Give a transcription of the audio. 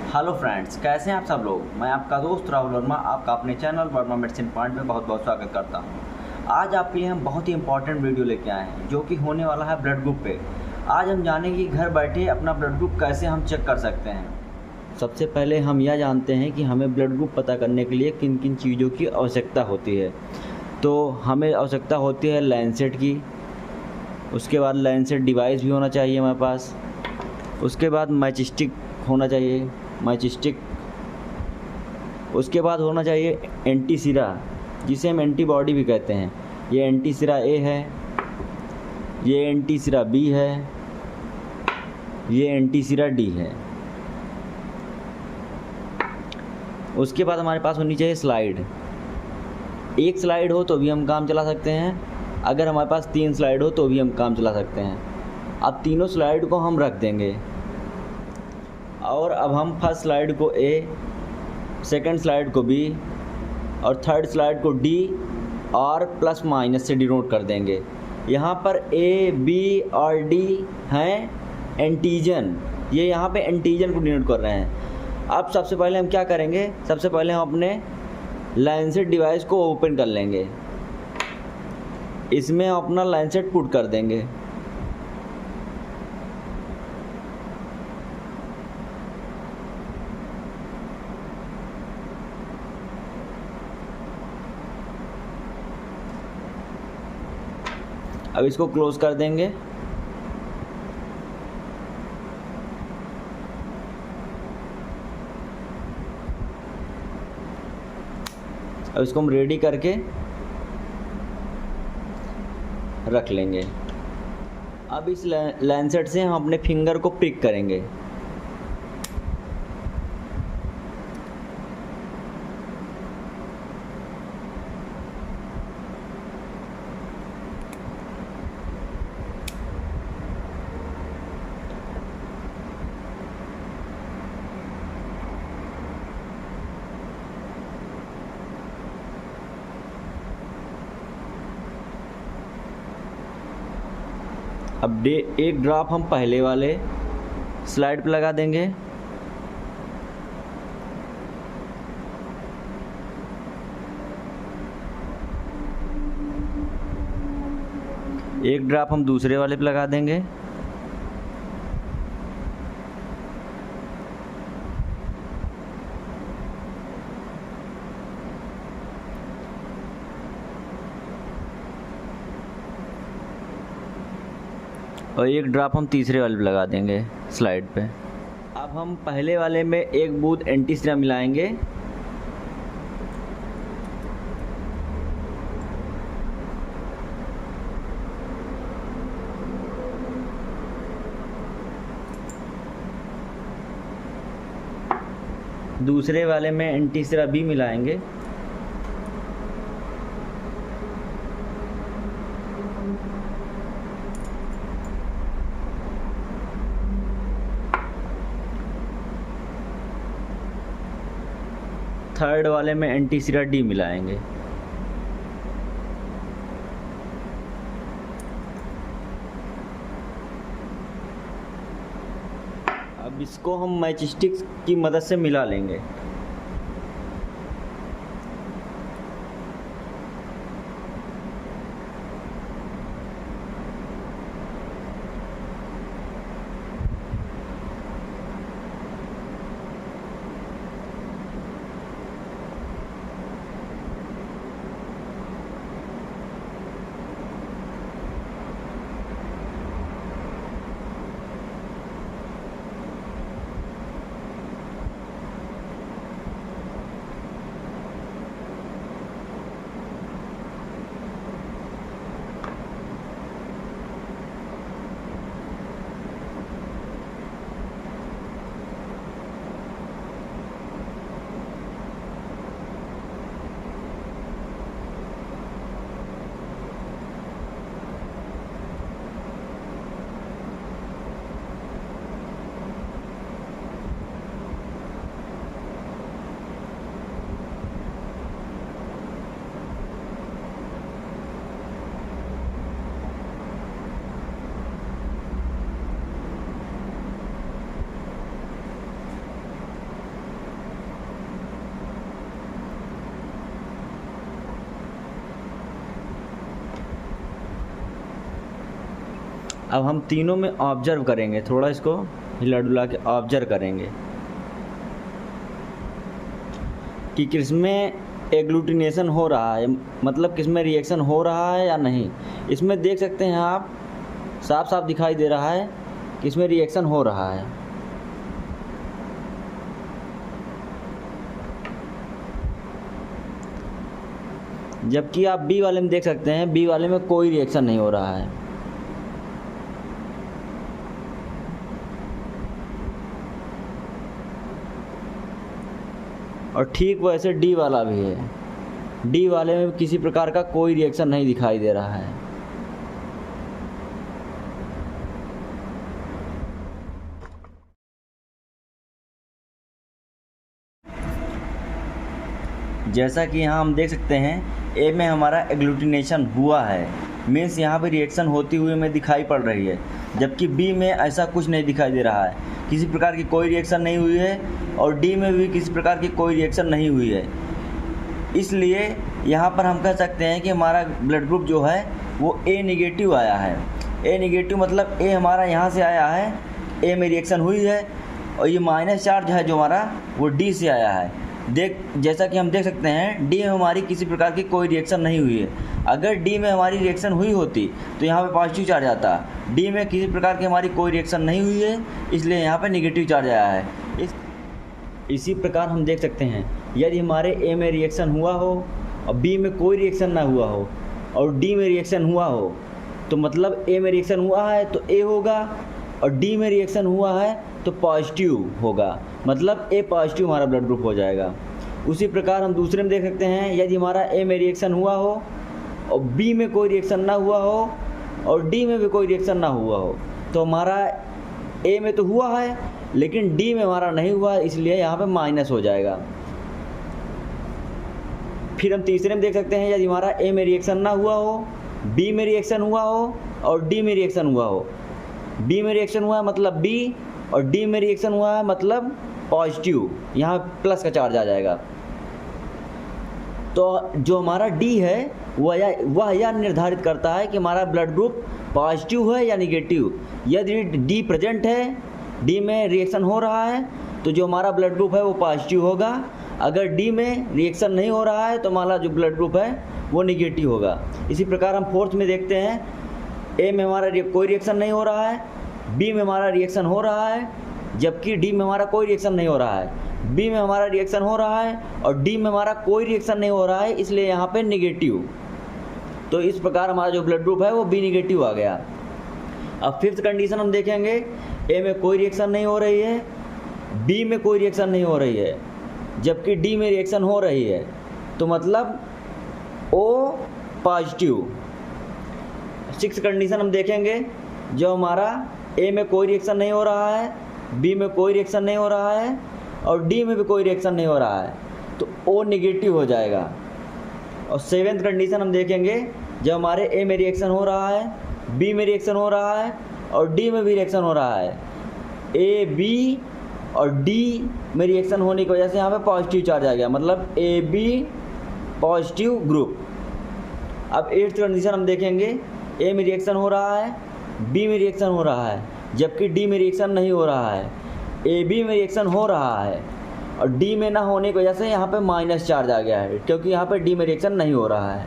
Hello friends, कैसे हैं आप सब लोग। मैं आपका दोस्त राहुल वर्मा आपका अपने चैनल वर्मा मेडिसिन पॉइंट में बहुत बहुत स्वागत करता हूं। आज आपके लिए हम बहुत ही इंपॉर्टेंट वीडियो लेके आए हैं जो कि होने वाला है ब्लड ग्रुप पे। आज हम जानेंगे कि घर बैठे अपना ब्लड ग्रुप कैसे हम चेक कर सकते हैं। सबसे पहले हम यह जानते हैं कि हमें ब्लड ग्रुप पता करने के लिए किन किन चीज़ों की आवश्यकता होती है। तो हमें आवश्यकता होती है लैंसेट की, उसके बाद लैंसेट डिवाइस भी होना चाहिए हमारे पास, उसके बाद मैच स्टिक होना चाहिए, मैच स्टिक, उसके बाद होना चाहिए एंटी सिरा जिसे हम एंटीबॉडी भी कहते हैं। ये एंटी सिरा ए है, ये एंटी सिरा बी है, ये एंटी सिरा डी है। उसके बाद हमारे पास होनी चाहिए स्लाइड। एक स्लाइड हो तो भी हम काम चला सकते हैं, अगर हमारे पास 3 स्लाइड हो तो भी हम काम चला सकते हैं। अब तीनों स्लाइड को हम रख देंगे और अब हम फर्स्ट स्लाइड को ए, सेकंड स्लाइड को बी और थर्ड स्लाइड को डी और प्लस माइनस से डिनोट कर देंगे। यहाँ पर ए, बी और डी हैं एंटीजन, ये यहाँ पे एंटीजन को डिनोट कर रहे हैं। अब सबसे पहले हम क्या करेंगे, सबसे पहले हम अपने लैंसेट डिवाइस को ओपन कर लेंगे, इसमें हम अपना लैंसेट पुट कर देंगे। अब इसको क्लोज कर देंगे। अब इसको हम रेडी करके रख लेंगे। अब इस लैंसेट से हम अपने फिंगर को पिक करेंगे। अब एक ड्रॉप हम पहले वाले स्लाइड पे लगा देंगे, एक ड्रॉप हम दूसरे वाले पे लगा देंगे, और एक ड्रॉप हम तीसरे वाले पे लगा देंगे स्लाइड पे। अब हम पहले वाले में एक बूंद एंटी सिरा मिलाएंगे, दूसरे वाले में एंटी सिरा बी मिलाएंगे, थर्ड वाले में एंटी सिरा डी मिलाएंगे। अब इसको हम मैच स्टिक की मदद से मिला लेंगे। अब हम तीनों में ऑब्जर्व करेंगे, थोड़ा इसको हिला डुला के ऑब्जर्व करेंगे कि किसमें एग्लूटिनेशन हो रहा है, मतलब किसमें रिएक्शन हो रहा है या नहीं। इसमें देख सकते हैं आप, साफ साफ दिखाई दे रहा है कि इसमें रिएक्शन हो रहा है। जबकि आप बी वाले में देख सकते हैं, बी वाले में कोई रिएक्शन नहीं हो रहा है। और ठीक वैसे डी वाला भी है, डी वाले में किसी प्रकार का कोई रिएक्शन नहीं दिखाई दे रहा है। जैसा कि यहाँ हम देख सकते हैं ए में हमारा एग्लूटिनेशन हुआ है, मीन्स यहाँ पे रिएक्शन होती हुई हमें दिखाई पड़ रही है। जबकि बी में ऐसा कुछ नहीं दिखाई दे रहा है, किसी प्रकार की कोई रिएक्शन नहीं हुई है, और डी में भी किसी प्रकार की कोई रिएक्शन नहीं हुई है। इसलिए यहाँ पर हम कह सकते हैं कि हमारा ब्लड ग्रुप जो है वो ए निगेटिव आया है। ए निगेटिव मतलब ए हमारा यहाँ से आया है, ए में रिएक्शन हुई है, और ये माइनस चार्ज है जो हमारा वो डी से आया है। जैसा कि हम देख सकते हैं डी में हमारी किसी प्रकार की कोई रिएक्शन नहीं हुई है। अगर डी में हमारी रिएक्शन हुई होती तो यहाँ पे पॉजिटिव चार्ज आता। डी में किसी प्रकार की हमारी कोई रिएक्शन नहीं हुई है, इसलिए यहाँ पे नेगेटिव चार्ज आया है। इसी प्रकार हम देख सकते हैं यदि हमारे ए में रिएक्शन हुआ हो और बी में कोई रिएक्शन ना हुआ हो और डी में रिएक्शन हुआ हो, तो मतलब ए में रिएक्शन हुआ है तो ए होगा, और डी में रिएक्शन हुआ है तो पॉजिटिव होगा, मतलब ए पॉजिटिव हमारा ब्लड ग्रुप हो जाएगा। उसी प्रकार हम दूसरे में देख सकते हैं यदि हमारा ए में रिएक्शन हुआ हो और बी में कोई रिएक्शन ना हुआ हो और डी में भी कोई रिएक्शन ना हुआ हो, तो हमारा ए में तो हुआ है लेकिन डी में हमारा नहीं हुआ, इसलिए यहाँ पे माइनस हो जाएगा। फिर हम तीसरे में देख सकते हैं यदि हमारा ए में रिएक्शन ना हुआ हो, बी में रिएक्शन हुआ हो और डी में रिएक्शन हुआ हो। बी में रिएक्शन हुआ है मतलब बी, और डी में रिएक्शन हुआ है मतलब पॉजिटिव, यहाँ प्लस का चार्ज आ जाएगा। तो जो हमारा डी है वह यह निर्धारित करता है कि हमारा ब्लड ग्रुप पॉजिटिव है या निगेटिव। यदि डी प्रेजेंट है, डी में रिएक्शन हो रहा है, तो जो हमारा ब्लड ग्रुप है वो पॉजिटिव होगा। अगर डी में रिएक्शन नहीं हो रहा है तो हमारा जो ब्लड ग्रुप है वो निगेटिव होगा। इसी प्रकार हम फोर्थ में देखते हैं, ए में हमारा कोई रिएक्शन नहीं हो रहा है, बी में हमारा रिएक्शन हो रहा है, जबकि डी में हमारा कोई रिएक्शन नहीं हो रहा है। बी में हमारा रिएक्शन हो रहा है और डी में हमारा कोई रिएक्शन नहीं हो रहा है, इसलिए यहाँ पे निगेटिव। तो इस प्रकार हमारा जो ब्लड ग्रुप है वो बी निगेटिव आ गया। अब फिफ्थ कंडीशन हम देखेंगे, ए में कोई रिएक्शन नहीं हो रही है, बी में कोई रिएक्शन नहीं हो रही है, जबकि डी में रिएक्शन हो रही है, तो मतलब ओ पॉजिटिव। सिक्स्थ कंडीशन हम देखेंगे, जो हमारा ए में कोई रिएक्शन नहीं हो रहा है, बी में कोई रिएक्शन नहीं हो रहा है और डी में भी कोई रिएक्शन नहीं हो रहा है, तो ओ निगेटिव हो जाएगा। और सेवेंथ कंडीशन हम देखेंगे, जब हमारे ए में रिएक्शन हो रहा है, बी में रिएक्शन हो रहा है और डी में भी रिएक्शन हो रहा है, ए बी और डी में रिएक्शन होने की वजह से यहाँ पे पॉजिटिव चार्ज आ गया, मतलब ए बी पॉजिटिव ग्रुप। अब एट्थ कंडीशन हम देखेंगे, ए में रिएक्शन हो रहा है, बी में रिएक्शन हो रहा है, जबकि डी में रिएक्शन नहीं हो रहा है। ए बी में रिएक्शन हो रहा है और डी में ना होने की वजह से यहाँ पे माइनस चार्ज आ गया है, क्योंकि यहाँ पे डी में रिएक्शन नहीं हो रहा है।